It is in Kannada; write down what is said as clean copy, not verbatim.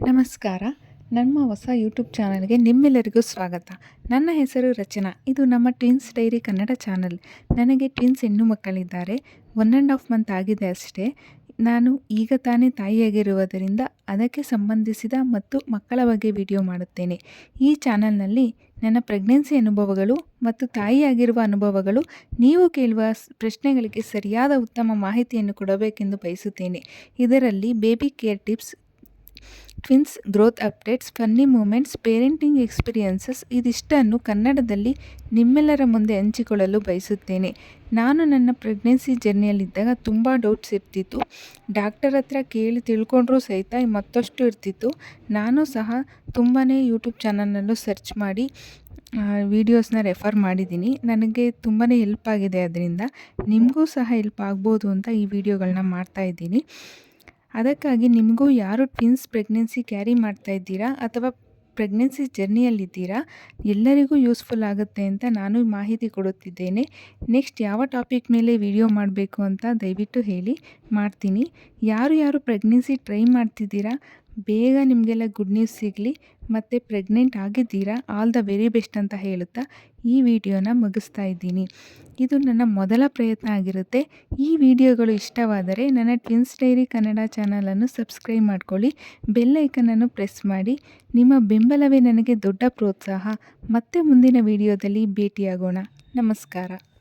ನಮಸ್ಕಾರ. ನಮ್ಮ ಹೊಸ ಯೂಟ್ಯೂಬ್ ಚಾನಲ್‌ಗೆ ನಿಮ್ಮೆಲ್ಲರಿಗೂ ಸ್ವಾಗತ. ನನ್ನ ಹೆಸರು ರಚನಾ. ಇದು ನಮ್ಮ ಟ್ವಿನ್ಸ್ ಡೈರಿ ಕನ್ನಡ ಚಾನಲ್. ನನಗೆ ಟ್ವಿನ್ಸ್ ಹೆಣ್ಣು ಮಕ್ಕಳಿದ್ದಾರೆ. 1½ ಮಂತ್ ಆಗಿದೆ ಅಷ್ಟೇ. ನಾನು ಈಗ ತಾನೇ ತಾಯಿಯಾಗಿರುವುದರಿಂದ ಅದಕ್ಕೆ ಸಂಬಂಧಿಸಿದ ಮತ್ತು ಮಕ್ಕಳ ಬಗ್ಗೆ ವಿಡಿಯೋ ಮಾಡುತ್ತೇನೆ. ಈ ಚಾನಲ್‌ನಲ್ಲಿ ನನ್ನ ಪ್ರೆಗ್ನೆನ್ಸಿ ಅನುಭವಗಳು ಮತ್ತು ತಾಯಿಯಾಗಿರುವ ಅನುಭವಗಳು, ನೀವು ಕೇಳುವ ಪ್ರಶ್ನೆಗಳಿಗೆ ಸರಿಯಾದ ಉತ್ತಮ ಮಾಹಿತಿಯನ್ನು ಕೊಡಬೇಕೆಂದು ಬಯಸುತ್ತೇನೆ. ಇದರಲ್ಲಿ baby care tips, twins growth updates, funny moments, parenting experiences ಇದಿಷ್ಟನ್ನು ಕನ್ನಡದಲ್ಲಿ ನಿಮ್ಮೆಲ್ಲರ ಮುಂದೆ ಹಂಚಿಕೊಳ್ಳಲು ಬಯಸುತ್ತೇನೆ. ನಾನು ನನ್ನ ಪ್ರೆಗ್ನೆನ್ಸಿ ಜರ್ನಿಯಲ್ಲಿದ್ದಾಗ ತುಂಬ ಡೌಟ್ಸ್ ಇರ್ತಿತ್ತು. ಡಾಕ್ಟರ್ ಹತ್ರ ಕೇಳಿ ತಿಳ್ಕೊಂಡ್ರೂ ಸಹಿತ ಮತ್ತಷ್ಟು ಇರ್ತಿತ್ತು. ನಾನು ಸಹ ತುಂಬಾ ಯೂಟ್ಯೂಬ್ ಚಾನಲ್ನಲ್ಲೂ ಸರ್ಚ್ ಮಾಡಿ ವೀಡಿಯೋಸ್ನ ರೆಫರ್ ಮಾಡಿದ್ದೀನಿ. ನನಗೆ ತುಂಬಾ ಹೆಲ್ಪ್ ಆಗಿದೆ. ಅದರಿಂದ ನಿಮಗೂ ಸಹ ಹೆಲ್ಪ್ ಆಗ್ಬೋದು ಅಂತ ಈ ವಿಡಿಯೋಗಳನ್ನ ಮಾಡ್ತಾಯಿದ್ದೀನಿ. ಅದಕ್ಕಾಗಿ ನಿಮಗೂ ಯಾರು ಟ್ವಿನ್ಸ್ ಪ್ರೆಗ್ನೆನ್ಸಿ ಕ್ಯಾರಿ ಮಾಡ್ತಾಯಿದ್ದೀರಾ ಅಥವಾ ಪ್ರೆಗ್ನೆನ್ಸಿ ಜರ್ನಿಯಲ್ಲಿದ್ದೀರಾ, ಎಲ್ಲರಿಗೂ ಯೂಸ್ಫುಲ್ ಆಗುತ್ತೆ ಅಂತ ನಾನು ಮಾಹಿತಿ ಕೊಡುತ್ತಿದ್ದೇನೆ. ನೆಕ್ಸ್ಟ್ ಯಾವ ಟಾಪಿಕ್ ಮೇಲೆ ವಿಡಿಯೋ ಮಾಡಬೇಕು ಅಂತ ದಯವಿಟ್ಟು ಹೇಳಿ, ಮಾಡ್ತೀನಿ. ಯಾರು ಪ್ರೆಗ್ನೆನ್ಸಿ ಟ್ರೈ ಮಾಡ್ತಿದ್ದೀರಾ, ಬೇಗ ನಿಮಗೆಲ್ಲ ಗುಡ್ ನ್ಯೂಸ್ ಸಿಗಲಿ. ಮತ್ತು ಪ್ರೆಗ್ನೆಂಟ್ ಆಗಿದ್ದೀರಾ, ಆಲ್ ದ ವೆರಿ ಬೆಸ್ಟ್ ಅಂತ ಹೇಳುತ್ತಾ ಈ ವಿಡಿಯೋನ ಮುಗಿಸ್ತಾ ಇದ್ದೀನಿ. ಇದು ನನ್ನ ಮೊದಲ ಪ್ರಯತ್ನ ಆಗಿರುತ್ತೆ. ಈ ವಿಡಿಯೋಗಳು ಇಷ್ಟವಾದರೆ ನನ್ನ ಟ್ವಿನ್ಸ್ ಡೈರಿ ಕನ್ನಡ ಚಾನಲನ್ನು ಸಬ್ಸ್ಕ್ರೈಬ್ ಮಾಡ್ಕೊಳ್ಳಿ, ಬೆಲ್ ಐಕನನ್ನು ಪ್ರೆಸ್ ಮಾಡಿ. ನಿಮ್ಮ ಬೆಂಬಲವೇ ನನಗೆ ದೊಡ್ಡ ಪ್ರೋತ್ಸಾಹ. ಮತ್ತೆ ಮುಂದಿನ ವಿಡಿಯೋದಲ್ಲಿ ಭೇಟಿಯಾಗೋಣ. ನಮಸ್ಕಾರ.